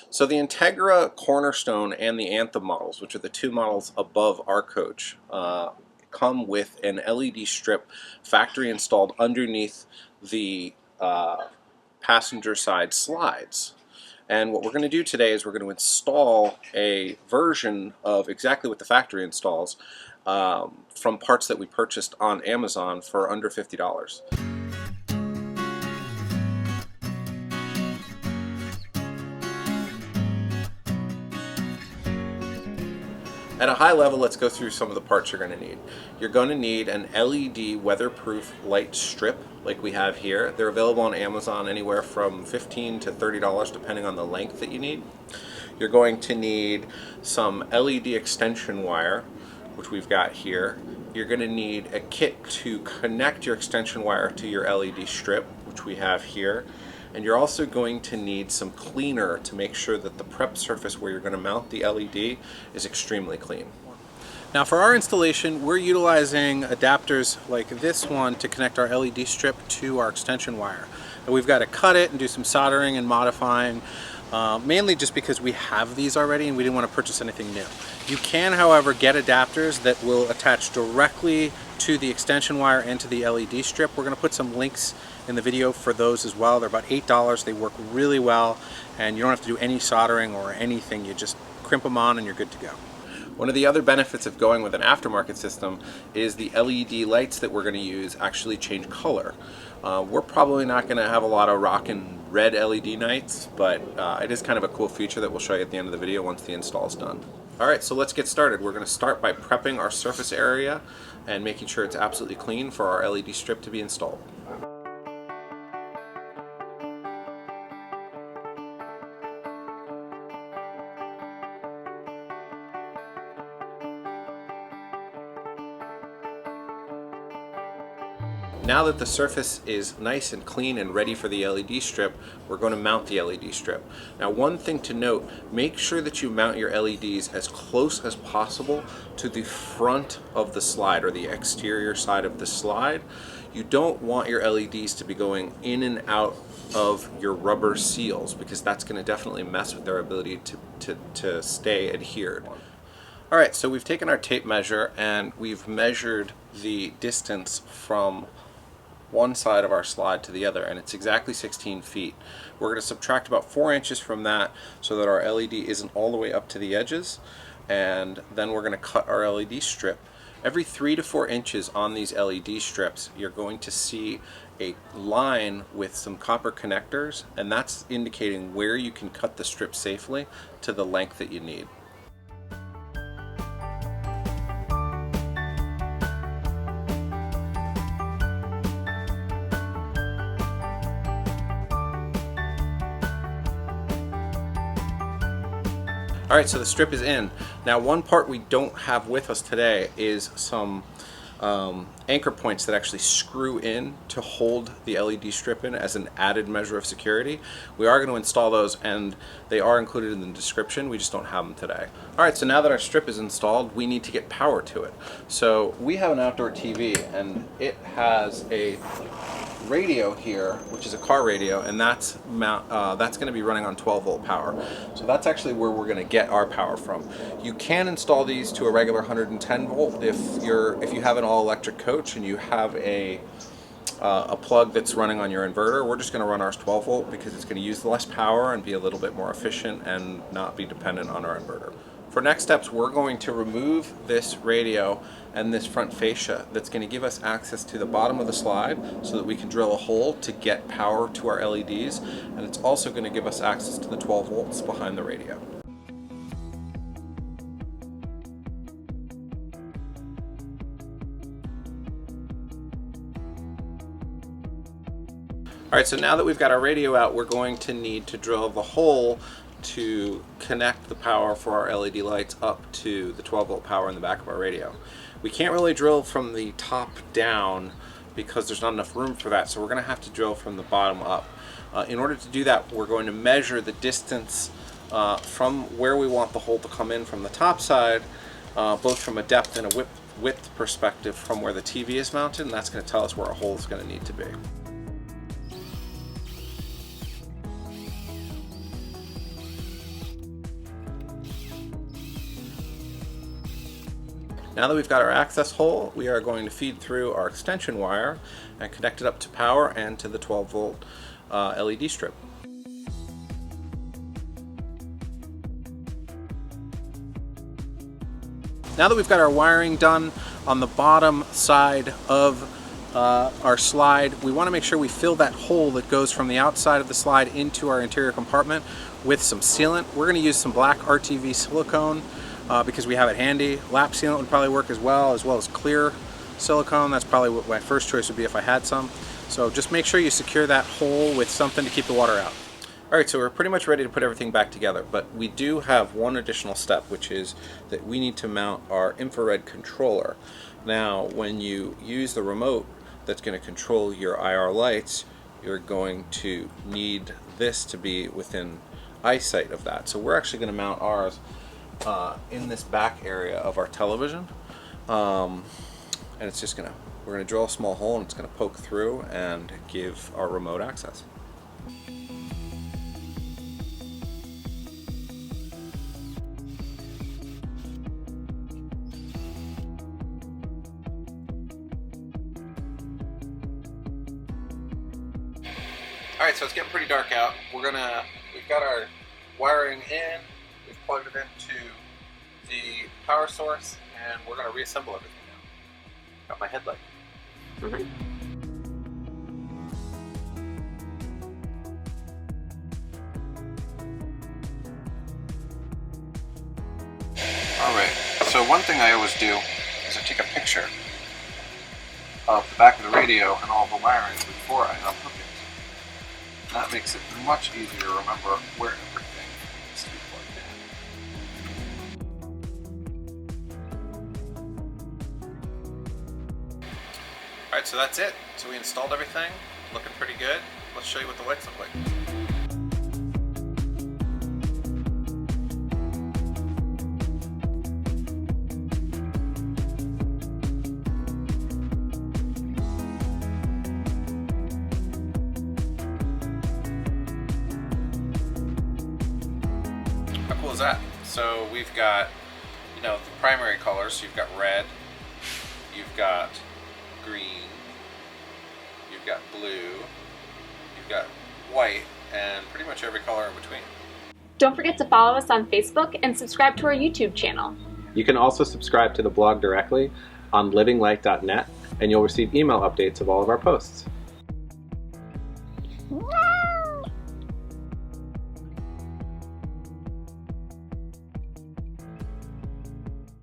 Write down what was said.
So the Integra Cornerstone and the Anthem models, which are the two models above our coach, come with an LED strip factory installed underneath the passenger side slides. And what we're going to do today is we're going to install a version of exactly what the factory installs from parts that we purchased on Amazon for under $50. At a high level, let's go through some of the parts you're going to need. You're going to need an LED weatherproof light strip like we have here. They're available on Amazon anywhere from $15 to $30 depending on the length that you need. You're going to need some LED extension wire, which we've got here. You're going to need a kit to connect your extension wire to your LED strip, which we have here. And you're also going to need some cleaner to make sure that the prep surface where you're going to mount the LED is extremely clean. Now for our installation, we're utilizing adapters like this one to connect our LED strip to our extension wire. And we've got to cut it and do some soldering and modifying, mainly just because we have these already and we didn't want to purchase anything new. You can, however, get adapters that will attach directly to the extension wire and to the LED strip. We're going to put some links in the video for those as well. They're about $8. They work really well and you don't have to do any soldering or anything. You just crimp them on and you're good to go. One of the other benefits of going with an aftermarket system is the LED lights that we're going to use actually change color. We're probably not going to have a lot of rockin' red LED nights, but it is kind of a cool feature that we'll show you at the end of the video once the install is done. Alright, so let's get started. We're going to start by prepping our surface area and making sure it's absolutely clean for our LED strip to be installed. Now that the surface is nice and clean and ready for the LED strip, we're going to mount the LED strip. Now one thing to note, make sure that you mount your LEDs as close as possible to the front of the slide or the exterior side of the slide. You don't want your LEDs to be going in and out of your rubber seals because that's going to definitely mess with their ability to stay adhered. Alright, so we've taken our tape measure and we've measured the distance from one side of our slide to the other, and it's exactly 16 feet. We're going to subtract about 4 inches from that so that our LED isn't all the way up to the edges, and then we're going to cut our LED strip. Every 3 to 4 inches on these LED strips, you're going to see a line with some copper connectors, and that's indicating where you can cut the strip safely to the length that you need. Alright, so the strip is in. Now one part we don't have with us today is some anchor points that actually screw in to hold the LED strip in as an added measure of security. We are going to install those and they are included in the description, we just don't have them today. Alright, so now that our strip is installed, we need to get power to it. So we have an outdoor TV and it has a radio here, which is a car radio, and that's going to be running on 12-volt power. So that's actually where we're going to get our power from. You can install these to a regular 110 volt if you have an all-electric coach and you have a plug that's running on your inverter. We're just going to run ours 12 volt because it's going to use less power and be a little bit more efficient and not be dependent on our inverter. For next steps, we're going to remove this radio and this front fascia that's going to give us access to the bottom of the slide so that we can drill a hole to get power to our LEDs, and it's also going to give us access to the 12 volts behind the radio. Alright, so now that we've got our radio out, we're going to need to drill the hole to connect the power for our LED lights up to the 12-volt power in the back of our radio. We can't really drill from the top down because there's not enough room for that, so we're going to have to drill from the bottom up. In order to do that, we're going to measure the distance from where we want the hole to come in from the top side, both from a depth and a width perspective from where the TV is mounted, and that's going to tell us where our hole is going to need to be. Now that we've got our access hole, we are going to feed through our extension wire and connect it up to power and to the 12-volt LED strip. Now that we've got our wiring done on the bottom side of our slide, we want to make sure we fill that hole that goes from the outside of the slide into our interior compartment with some sealant. We're going to use some black RTV silicone because we have it handy. Lap sealant would probably work as well as clear silicone. That's probably what my first choice would be if I had some. So just make sure you secure that hole with something to keep the water out. Alright, so we're pretty much ready to put everything back together, but we do have one additional step, which is that we need to mount our infrared controller. Now, when you use the remote that's going to control your IR lights, you're going to need this to be within eyesight of that. So we're actually going to mount ours in this back area of our television, and it's just we're going to drill a small hole and it's going to poke through and give our remote access. Alright, so it's getting pretty dark out. We've got our wiring in, we've plugged it into the power source, and we're gonna reassemble everything now. Got my headlight. Alright, so one thing I always do is I take a picture of the back of the radio and all the wiring before I unhook it. That makes it much easier to remember where everything needs to be plugged in. Alright, so that's it. So we installed everything, looking pretty good. Let's show you what the lights look like. How cool is that? So we've got, the primary colors. You've got red, you've got green, you've got blue, you've got white, and pretty much every color in between. Don't forget to follow us on Facebook and subscribe to our YouTube channel. You can also subscribe to the blog directly on LivinLite.net, and you'll receive email updates of all of our posts.